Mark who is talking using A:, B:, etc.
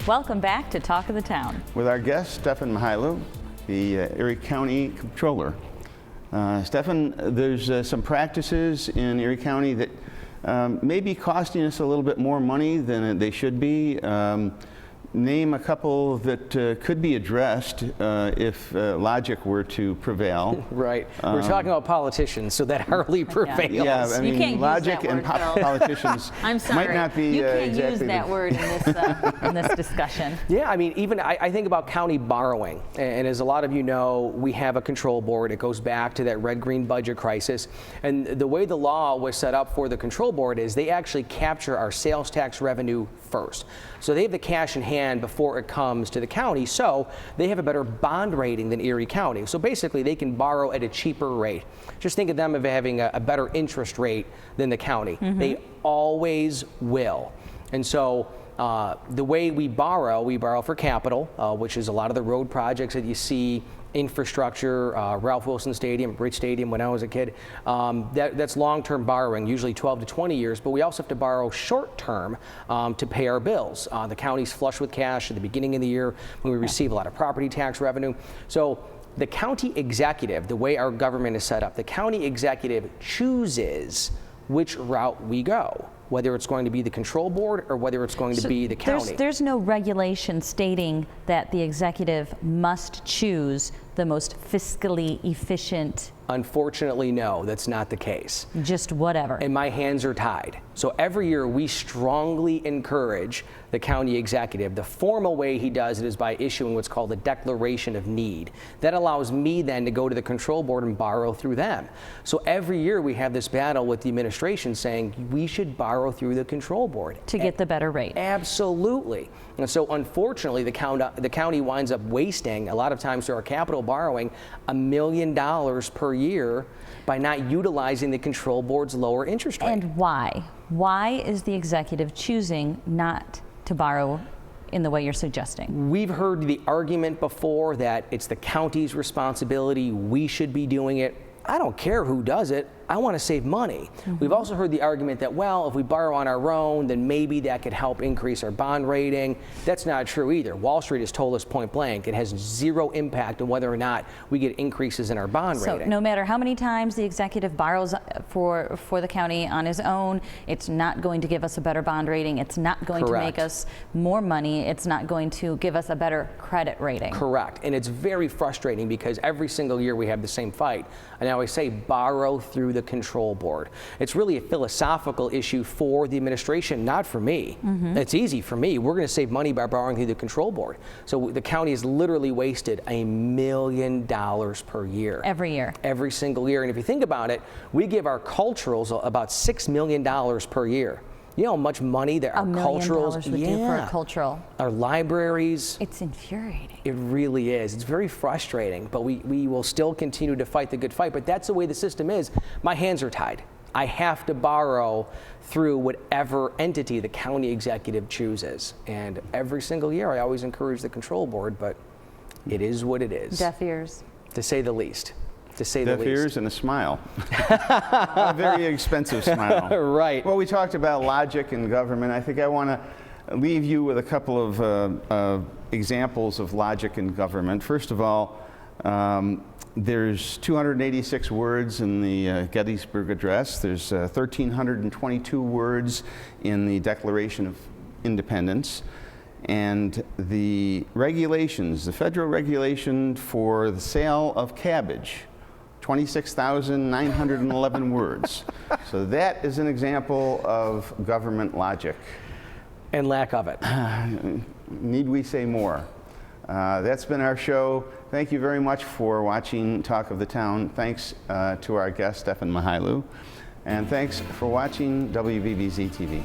A: Welcome back to Talk of the Town.
B: With our guest, Stefan Mihailu, the Erie County Comptroller. Stefan, there's some practices in Erie County that may be costing us a little bit more money than they should be. Name a couple that could be addressed if logic were to prevail.
C: Right. We're talking about politicians, so that hardly prevails.
B: Yeah, I mean, logic and politicians might not be
A: you can't
B: exactly
A: use that word in this discussion.
C: Yeah, I mean, even I think about county borrowing, and as a lot of you know, we have a control board. It goes back to that red-green budget crisis, and the way the law was set up for the control board is they actually capture our sales tax revenue first. So they have the cash in hand before it comes to the county, so they have a better bond rating than Erie County. So basically they can borrow at a cheaper rate. Just think of them as having a better interest rate than the county. They always will. And so the way we borrow for capital, which is a lot of the road projects that you see, infrastructure, Ralph Wilson Stadium, Bridge Stadium when I was a kid. That's long-term borrowing, usually 12 to 20 years, but we also have to borrow short-term to pay our bills. The county's flush with cash at the beginning of the year when we receive a lot of property tax revenue. So the county executive, the way our government is set up, the county executive chooses which route we go, whether it's going to be the control board or whether it's going to be the county.
A: There's no regulation stating that the executive must choose the most fiscally efficient.
C: Unfortunately, no, that's not the case.
A: Just whatever.
C: And my hands are tied. So every year we strongly encourage the county executive. The formal way he does it is by issuing what's called a declaration of need. That allows me then to go to the control board and borrow through them. So every year we have this battle with the administration saying we should borrow through the control board.
A: To get the better rate.
C: Absolutely. And so unfortunately the county winds up wasting, a lot of times through our capital borrowing, $1 million per year by not utilizing the control board's lower interest rate.
A: And why? Why is the executive choosing not to borrow in the way you're suggesting?
C: We've heard the argument before that it's the county's responsibility, we should be doing it. I don't care who does it. I want to save money. We've also heard the argument that, well, if we borrow on our own, then maybe that could help increase our bond rating. That's not true either. Wall Street has told us point blank it has zero impact on whether or not we get increases in our bond rating.
A: So no matter how many times the executive borrows for the county on his own, it's not going to give us a better bond rating. It's not going to make us more money. It's not going to give us a better credit rating.
C: Correct. And it's very frustrating because every single year we have the same fight. And I always say borrow through the control board. It's really a philosophical issue for the administration, not for me. It's easy for me. We're going to save money by borrowing through the control board. So the county has literally wasted $1 million per year.
A: Every year.
C: Every single year. And if you think about it, we give our culturals about $6 million per year. You know how much money that our culturals
A: would do for a cultural.
C: Our libraries.
A: It's infuriating.
C: It really is. It's very frustrating, but we will still continue to fight the good fight. But that's the way the system is. My hands are tied. I have to borrow through whatever entity the county executive chooses. And every single year I always encourage the control board, but it is what it is.
A: Deaf ears.
C: To say the least. To say the least.
B: Deaf ears and a smile. A very expensive smile.
C: Right.
B: Well, we talked about logic and government. I think I want to leave you with a couple of examples of logic in government. First of all, there's 286 words in the Gettysburg Address. There's 1,322 words in the Declaration of Independence. And the regulations, the federal regulation for the sale of cabbage, 26,911 words. So that is an example of government logic.
C: And lack of it.
B: Need we say more? That's been our show. Thank you very much for watching Talk of the Town. Thanks to our guest, Stefan Mihailu. And thanks for watching WBBZ-TV.